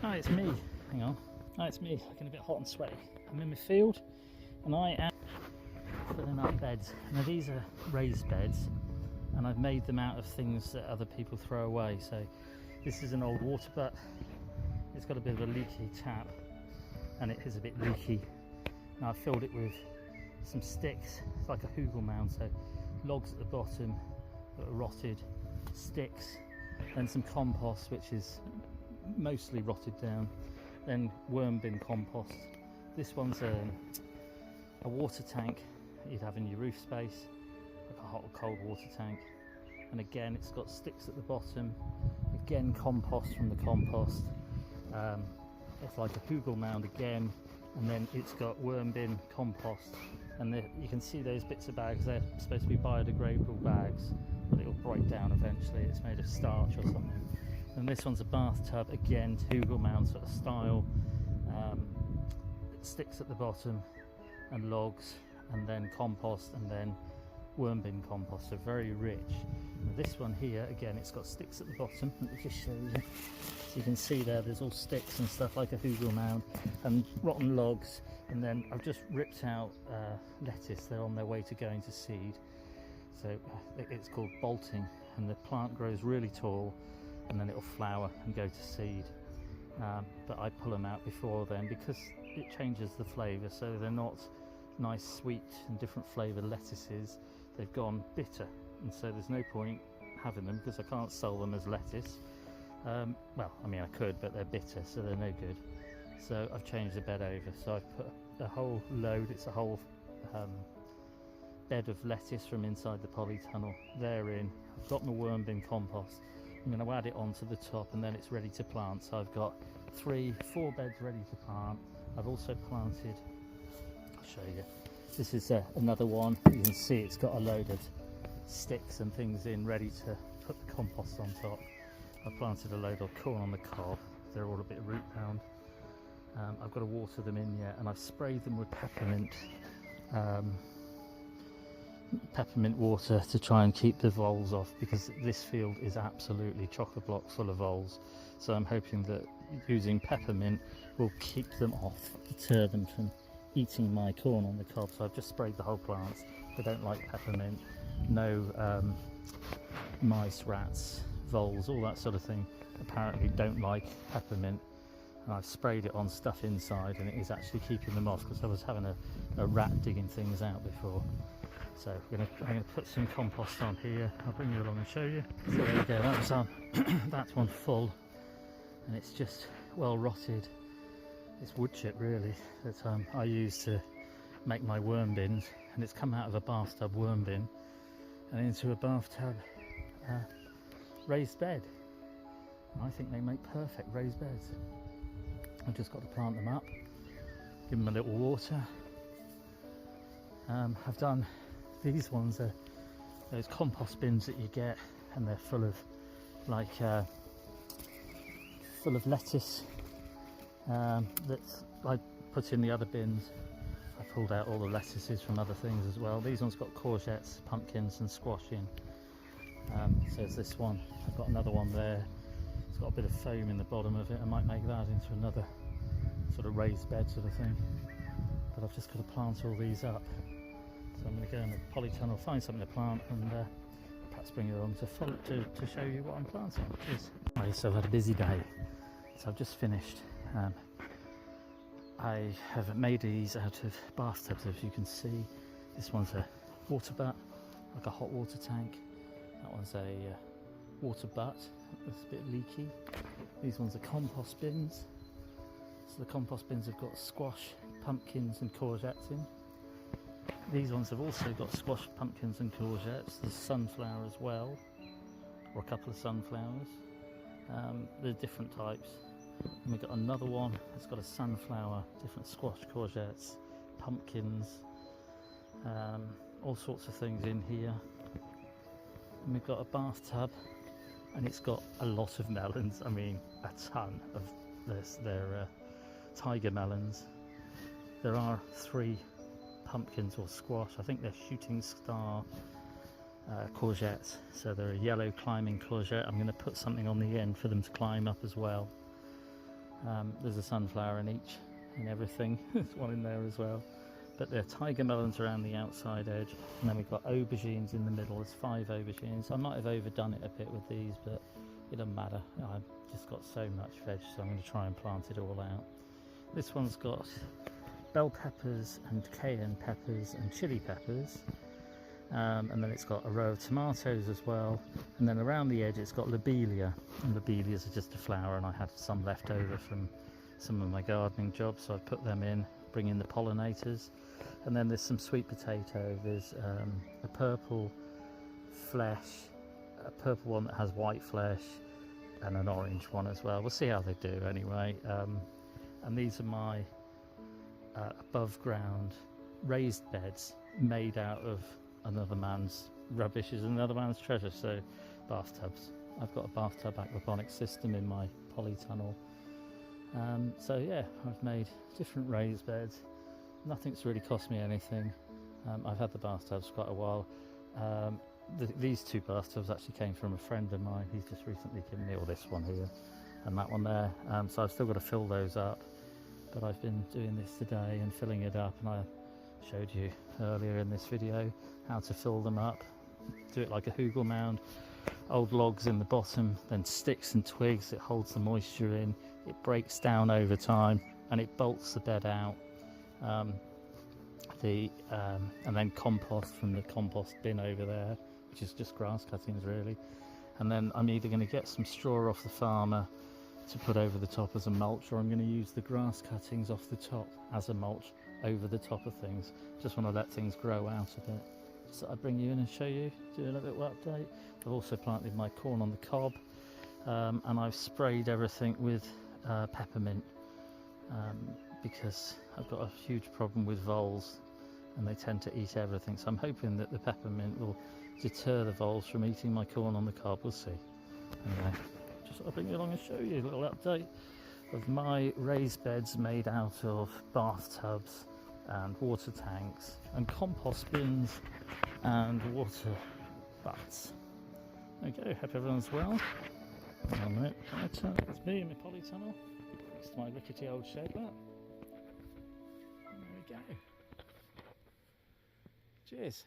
Hi, it's me. Hang on. Hi, it's me, looking a bit hot and sweaty. I'm in my field and I am filling up beds. Now these are raised beds and I've made them out of things that other people throw away. So this is an old water butt. It's got a bit of a leaky tap and it is a bit leaky. Now I've filled it with some sticks. It's like a hugel mound, so logs at the bottom that are rotted, sticks, then some compost which is mostly rotted down, then worm bin compost. This one's a water tank that you'd have in your roof space, like a hot or cold water tank, and again it's got sticks at the bottom, again compost from the compost. It's like a hugel mound again, and then it's got worm bin compost, and you can see those bits of bags, they're supposed to be biodegradable bags, but it'll break down eventually. It's made of starch or something. And this one's a bathtub, again hugel mound sort of style, sticks at the bottom and logs, and then compost, and then worm bin compost, so very rich. And this one here, again, it's got sticks at the bottom. Let me just show you. So you can see there's all sticks and stuff like a hugel mound, and rotten logs, and then I've just ripped out lettuce. They're on their way to going to seed, so it's called bolting, and the plant grows really tall and then it'll flower and go to seed, but I pull them out before then because it changes the flavour, so they're not nice sweet and different flavoured lettuces. They've gone bitter, and so there's no point having them because I can't sell them as lettuce. Well, I mean I could, but they're bitter, so they're no good. So I've changed the bed over, so I've put a whole load, it's a whole bed of lettuce from inside the polytunnel therein. I've got my worm bin compost. I'm going to add it onto the top, and then it's ready to plant. So I've got 4 beds ready to plant. I've also planted, I'll show you, this is another one. You can see it's got a load of sticks and things in ready to put the compost on top. I've planted a load of corn on the cob, they're all a bit root bound. I've got to water them in yet, and I've sprayed them with peppermint water to try and keep the voles off, because this field is absolutely chock-a-block full of voles. So I'm hoping that using peppermint will keep them off, deter them from eating my corn on the cob. So I've just sprayed the whole plants. They don't like peppermint. No mice, rats, voles, all that sort of thing apparently don't like peppermint. And I've sprayed it on stuff inside, and it is actually keeping them off, because I was having a rat digging things out before. So I'm going to put some compost on here. I'll bring you along and show you. So there you go, that was on. That's one full, and it's just well rotted. It's wood chip really that I use to make my worm bins, and it's come out of a bathtub worm bin and into a bathtub raised bed. And I think they make perfect raised beds. I've just got to plant them up, give them a little water. I've done, these ones are those compost bins that you get, and they're full of like full of lettuce that I put in the other bins. I pulled out all the lettuces from other things as well. These ones got courgettes, pumpkins and squash in. So there's this one. I've got another one there. It's got a bit of foam in the bottom of it. I might make that into another sort of raised bed sort of thing, but I've just got to plant all these up. So I'm going to go in the polytunnel, find something to plant, and perhaps bring you along to show you what I'm planting. Right, so I've had a busy day, so I've just finished. I have made these out of bathtubs, as you can see. This one's a water butt, like a hot water tank. That one's a water butt that's a bit leaky. These ones are compost bins. So the compost bins have got squash, pumpkins and courgettes in. These ones have also got squash, pumpkins and courgettes. There's sunflower as well, or a couple of sunflowers. There's different types. And we've got another one that's got a sunflower, different squash, courgettes, pumpkins, all sorts of things in here. And we've got a bathtub, and it's got a lot of melons. I mean, a ton of this. They're tiger melons. There are 3 pumpkins or squash. I think they're shooting star courgettes. So they're a yellow climbing courgette. I'm going to put something on the end for them to climb up as well. There's a sunflower in each and everything. There's one in there as well. But there are tiger melons around the outside edge, and then we've got aubergines in the middle. There's 5 aubergines. I might have overdone it a bit with these, but it doesn't matter. I've just got so much veg, so I'm going to try and plant it all out. This one's got bell peppers and cayenne peppers and chili peppers, and then it's got a row of tomatoes as well, and then around the edge it's got lobelia, and lobelias are just a flower, and I had some left over from some of my gardening jobs, so I put them in, bring in the pollinators. And then there's some sweet potato, there's a purple flesh, a purple one that has white flesh, and an orange one as well. We'll see how they do anyway. And these are my above ground raised beds made out of another man's rubbish is another man's treasure. So bathtubs. I've got a bathtub aquaponics system in my polytunnel. So yeah, I've made different raised beds. Nothing's really cost me anything. I've had the bathtubs quite a while. These 2 bathtubs actually came from a friend of mine. He's just recently given me, or this one here and that one there. So I've still got to fill those up. But I've been doing this today and filling it up, and I showed you earlier in this video how to fill them up. Do it like a hugel mound. Old logs in the bottom, then sticks and twigs. It holds the moisture in. It breaks down over time, and it bolts the bed out. And then compost from the compost bin over there, which is just grass cuttings really. And then I'm either going to get some straw off the farmer to put over the top as a mulch, or I'm going to use the grass cuttings off the top as a mulch over the top of things. Just want to let things grow out a bit. So I bring you in and show you, do a little bit of update. I've also planted my corn on the cob, and I've sprayed everything with peppermint, because I've got a huge problem with voles and they tend to eat everything. So I'm hoping that the peppermint will deter the voles from eating my corn on the cob. We'll see. Anyway, just I'll bring you along and show you a little update of my raised beds made out of bathtubs and water tanks and compost bins and water butts. Okay, hope everyone's well. Hang on a minute, it's me in my polytunnel next to my rickety old shed. There we go. Cheers.